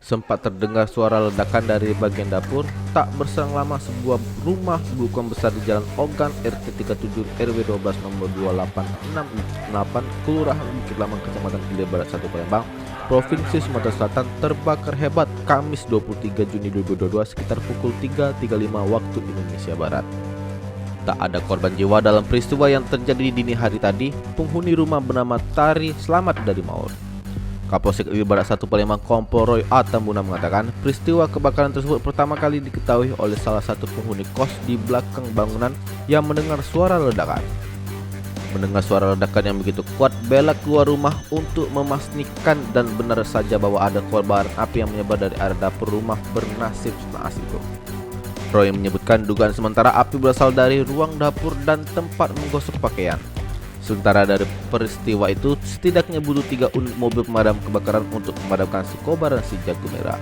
Sempat terdengar suara ledakan dari bagian dapur. Tak berselang lama sebuah rumah berukuran besar di Jalan Ogan RT 37 RW 12 nomor 2868 Kelurahan Bukit Lamang Kecamatan Hilir Barat 1 Palembang, Provinsi Sumatera Selatan terbakar hebat Kamis 23 Juni 2022 sekitar pukul 3.35 waktu Indonesia Barat. Tak ada korban jiwa dalam peristiwa yang terjadi di dini hari tadi. Penghuni rumah bernama Tari selamat dari maut. Kapolsek Hilir Barat 1 Palembang Kompol Roy A. Tambuna mengatakan peristiwa kebakaran tersebut pertama kali diketahui oleh salah satu penghuni kos di belakang bangunan yang mendengar suara ledakan. Mendengar suara ledakan yang begitu kuat, bela keluar rumah untuk memastikan dan benar saja bahwa ada kobaran api yang menyebar dari area dapur rumah bernasib naas itu. Roy menyebutkan dugaan sementara api berasal dari ruang dapur dan tempat menggosok pakaian. Sementara dari peristiwa itu, setidaknya butuh 3 unit mobil pemadam kebakaran untuk memadamkan si kobaran si jago merah.